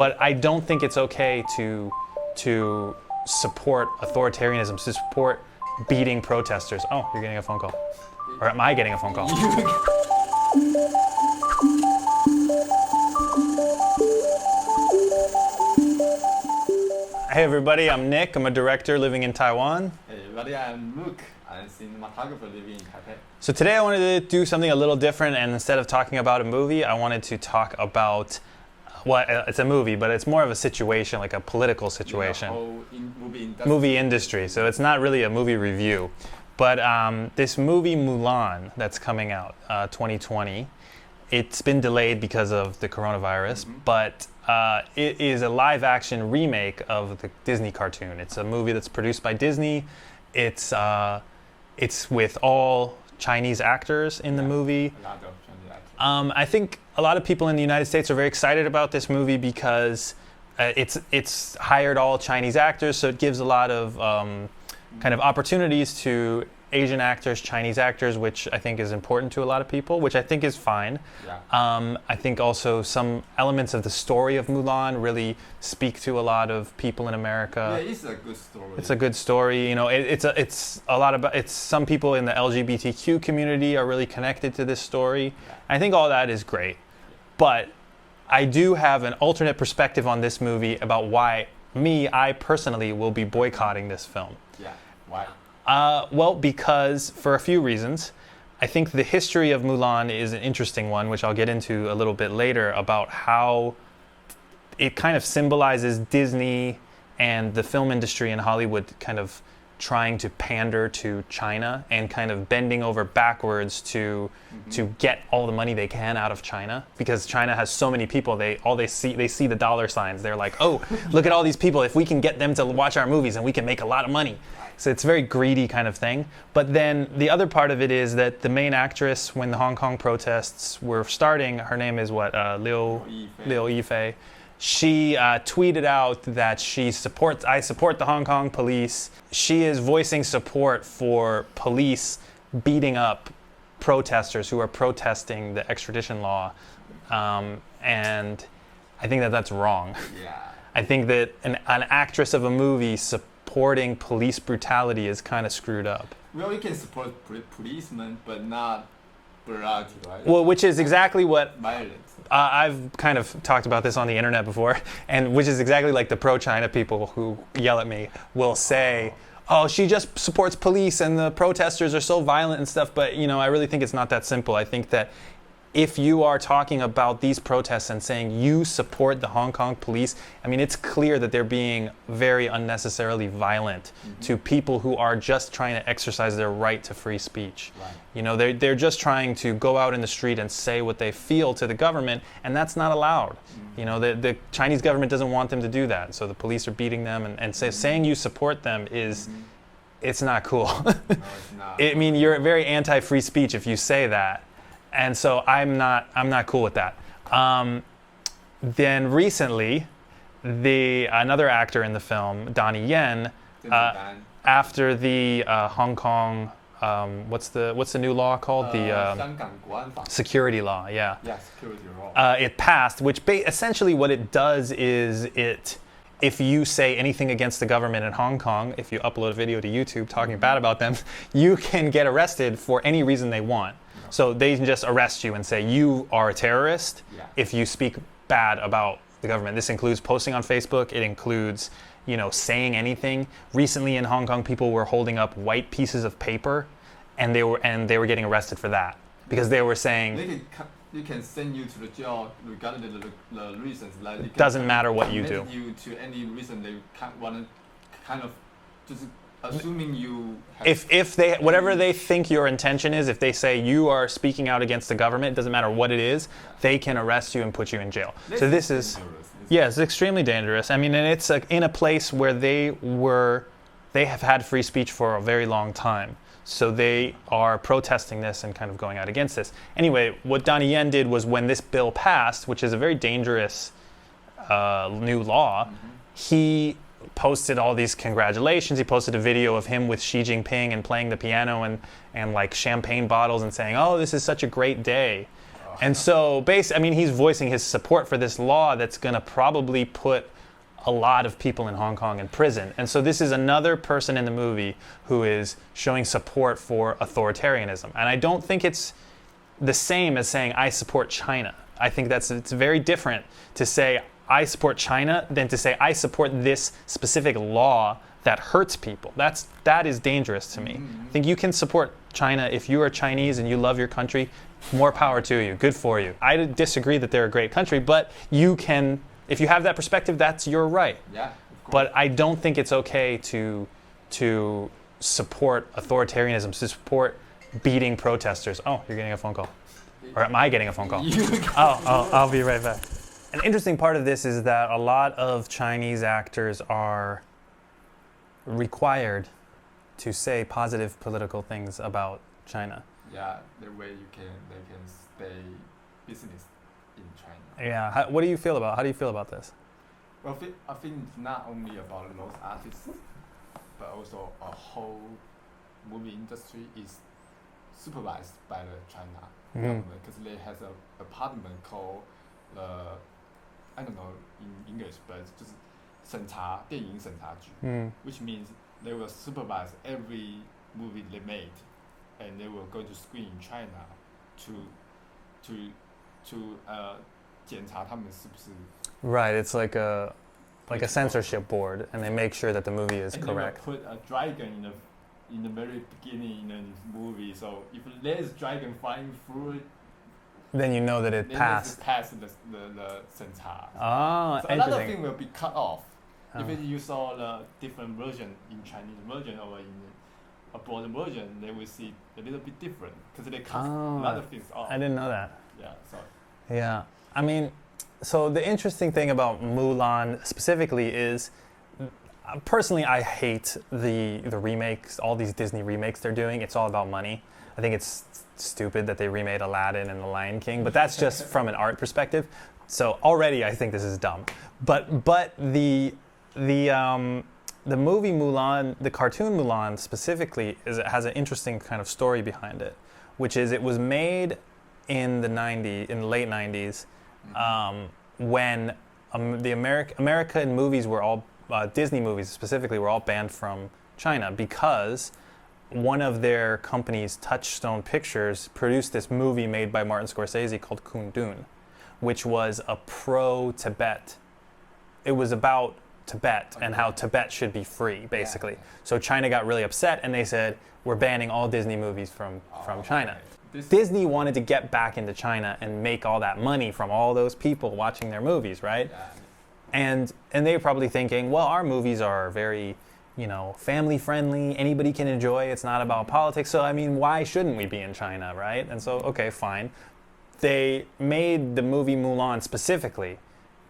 But I don't think it's okay to support authoritarianism, to support beating protesters. Oh, you're getting a phone call. Or am I getting a phone call? Hey everybody, I'm Nick. I'm a director living in Taiwan. Hey everybody, I'm Luke. I'm a cinematographer living in Taipei. So today I wanted to do something a little different, and instead of talking about a movie, I wanted to talk about, well, it's a movie, but it's more of a situation, like a political situation. Movie industry. So it's not really a movie review. But this movie Mulan that's coming out, 2020, it's been delayed because of the coronavirus, but it is a live-action remake of the Disney cartoon. It's a movie that's produced by Disney. It's with all Chinese actors in the movie. A lot of Chinese actors. I think a lot of people in the United States are very excited about this movie because it's hired all Chinese actors, so it gives a lot of kind of opportunities to Asian actors, Chinese actors, which I think is important to a lot of people, which I think is fine. Yeah. I think also some elements of the story of Mulan really speak to a lot of people in America. Yeah, it's a good story. It's a good story. You know, it's a lot about, it's some people in the LGBTQ community are really connected to this story. Yeah. I think all that is great. But I do have an alternate perspective on this movie about why I personally will be boycotting this film. Yeah, why? Well, because for a few reasons. I think the history of Mulan is an interesting one, which I'll get into a little bit later, about how it kind of symbolizes Disney and the film industry in Hollywood kind of trying to pander to China and kind of bending over backwards to get all the money they can out of China, because China has so many people. They see the dollar signs. They're like, oh, look at all these people. If we can get them to watch our movies, and we can make a lot of money. So it's a very greedy kind of thing. But then the other part of it is that the main actress, when the Hong Kong protests were starting, her name is what? Liu Yifei. She tweeted out that I support the Hong Kong police. She is voicing support for police beating up protesters who are protesting the extradition law. And I think that that's wrong. Yeah. I think that an actress of a movie supporting police brutality is kind of screwed up. Well, you can support policemen, but not brutality, right? Well, which is exactly what Violence. I've kind of talked about this on the internet before, and which is exactly like the pro-China people who yell at me will say, oh, she just supports police and the protesters are so violent and stuff. But, you know, I really think it's not that simple. I think that if you are talking about these protests and saying you support the Hong Kong police, I mean, it's clear that they're being very unnecessarily violent to people who are just trying to exercise their right to free speech. Right. You know, they're just trying to go out in the street and say what they feel to the government, and that's not allowed. You know, the Chinese government doesn't want them to do that, so the police are beating them, and saying you support them is, it's not cool. No, it's not. I mean, you're very anti-free speech if you say that. And so I'm not cool with that. Then recently, another actor in the film, Donnie Yen, after the Hong Kong, what's the new law called? The security law. Yeah. Yeah, security law. It passed, which essentially what it does is if you say anything against the government in Hong Kong, if you upload a video to YouTube talking bad about them, you can get arrested for any reason they want. So they can just arrest you and say you are a terrorist if you speak bad about the government. This includes posting on Facebook. It includes, you know, saying anything. Recently in Hong Kong, people were holding up white pieces of paper, and they were getting arrested for that because they were saying they can send you to the jail regardless of the reasons. Like it doesn't matter what you do. You to any reason they want to kind of just assuming you have if they whatever they think your intention is, if they say you are speaking out against the government, it doesn't matter what it is, they can arrest you and put you in jail. So this is it's extremely dangerous. I mean, and it's in a place where they have had free speech for a very long time. So they are protesting this and kind of going out against this. Anyway, what Donnie Yen did was, when this bill passed, which is a very dangerous new law, he posted all these congratulations. He posted a video of him with Xi Jinping and playing the piano and like champagne bottles and saying, oh, this is such a great day. And so, he's voicing his support for this law that's going to probably put a lot of people in Hong Kong in prison. And so this is another person in the movie who is showing support for authoritarianism. And I don't think it's the same as saying, I support China. I think it's very different to say, I support China than to say, I support this specific law that hurts people. That is dangerous to me. Mm-hmm. I think you can support China if you are Chinese and you love your country. More power to you. Good for you. I disagree that they're a great country, but you can, if you have that perspective, that's your right. Yeah, of course. But I don't think it's okay to support authoritarianism, to support beating protesters. Oh, you're getting a phone call. Or am I getting a phone call? I'll be right back. An interesting part of this is that a lot of Chinese actors are required to say positive political things about China. Yeah, the way they can stay business in China. Yeah. How do you feel about this? Well, I think it's not only about those artists, but also a whole movie industry is supervised by the China government, because they has a department called I don't know in English, but it's just 电影审查局, which means they will supervise every movie they made, and they will go to screen in China to 检查他们是不是 Right, it's like a censorship board, and they make sure that the movie is correct. They will put a dragon in the very beginning in the movie, so if there's dragon flying through it, then you know that it passed. It passed the 审查. Oh, so interesting. Another thing will be cut off. If you saw the different version in Chinese version or in abroad version, they will see a little bit different because they cut other things off. I didn't know that. Yeah, sorry. Yeah, I mean, so the interesting thing about Mulan specifically is, personally, I hate the remakes, all these Disney remakes they're doing. It's all about money. I think it's stupid that they remade Aladdin and The Lion King, but that's just from an art perspective. So already I think this is dumb. But the movie Mulan, the cartoon Mulan specifically, has an interesting kind of story behind it, which is it was made in the late 90s, when the American movies were all, Disney movies specifically, were all banned from China because one of their companies, Touchstone Pictures, produced this movie made by Martin Scorsese called Kundun, which was a pro-Tibet. It was about Tibet and how Tibet should be free, basically. Yeah. So China got really upset and they said, we're banning all Disney movies from China. Okay. Disney wanted to get back into China and make all that money from all those people watching their movies, right? Yeah. And they were probably thinking, well, our movies are very, family friendly, anybody can enjoy, it's not about politics, so I mean, why shouldn't we be in China, right? And so, okay, fine. They made the movie Mulan specifically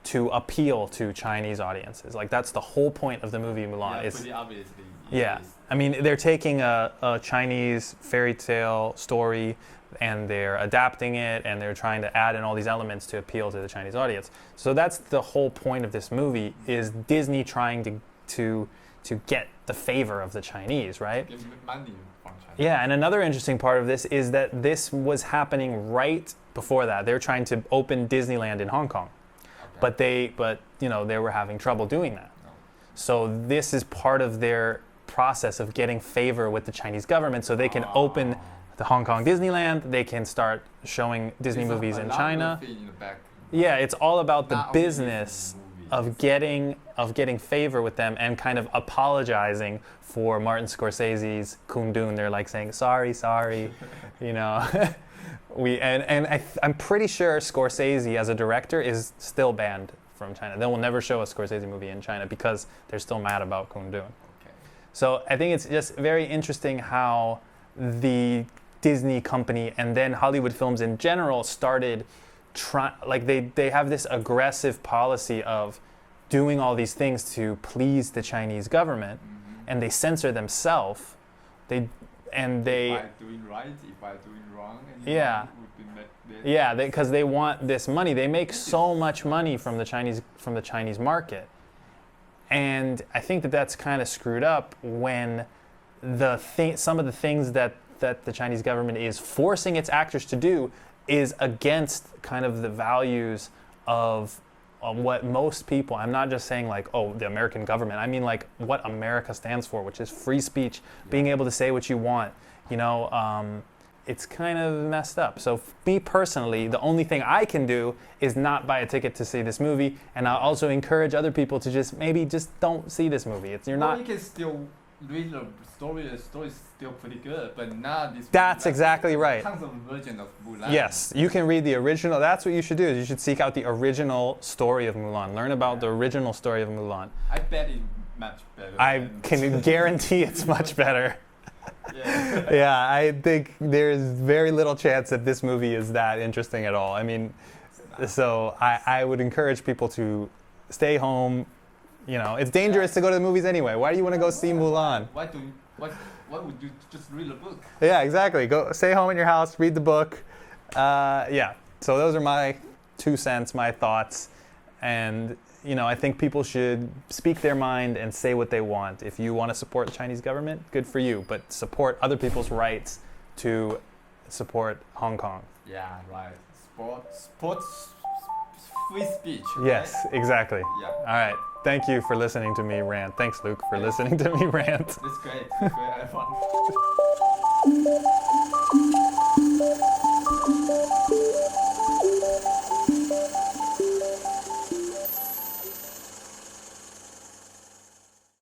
to appeal to Chinese audiences. Like, that's the whole point of the movie Mulan. Yeah, pretty obviously. Yeah. I mean, they're taking a Chinese fairy tale story and they're adapting it and they're trying to add in all these elements to appeal to the Chinese audience. So that's the whole point of this movie, is Disney trying to get the favor of the Chinese, right? Give money from China. Yeah, and another interesting part of this is that this was happening right before that. They were trying to open Disneyland in Hong Kong. Okay. But they were having trouble doing that. No. So this is part of their process of getting favor with the Chinese government, so they can open the Hong Kong Disneyland, they can start showing Disney movies in China. Yeah, it's all about the business of getting favor with them and kind of apologizing for Martin Scorsese's Kundun. They're like saying, sorry, I'm pretty sure Scorsese as a director is still banned from China. They will never show a Scorsese movie in China because they're still mad about Kundun. Okay. So I think it's just very interesting how the Disney company and then Hollywood films in general started they have this aggressive policy of doing all these things to please the Chinese government, and they censor themselves. If I'm doing right, if I'm doing wrong, because they want this money. They make so much money from the Chinese market, and I think that's kind of screwed up when some of the things that the Chinese government is forcing its actors to do is against kind of the values of what most people, I'm not just saying like, oh, the American government, I mean like what America stands for, which is free speech, being able to say what you want, you know, it's kind of messed up. So me personally, the only thing I can do is not buy a ticket to see this movie, and I'll also encourage other people to just maybe just don't see this movie. You're not. You can still read the story. The story is still pretty good, but not this. That's exactly right. Tons of versions of Mulan. Yes, you can read the original. That's what you should do. Is you should seek out the original story of Mulan. Learn about the original story of Mulan. I bet it's much better. I can guarantee it's much better. Yeah. Yeah, I think there's very little chance that this movie is that interesting at all. I mean, so I would encourage people to stay home. You know, it's dangerous to go to the movies anyway. Why do you want to go see Mulan? Why would you just read a book? Yeah, exactly. Go stay home in your house, read the book. Yeah. So those are my 2 cents, my thoughts, and you know, I think people should speak their mind and say what they want. If you want to support the Chinese government, good for you, but support other people's rights to support Hong Kong. Yeah, right. Sports, free speech. Right? Yes, exactly. Yeah. All right. Thank you for listening to me rant. Thanks, Luke, for listening to me rant. It's great. It's great. I have fun.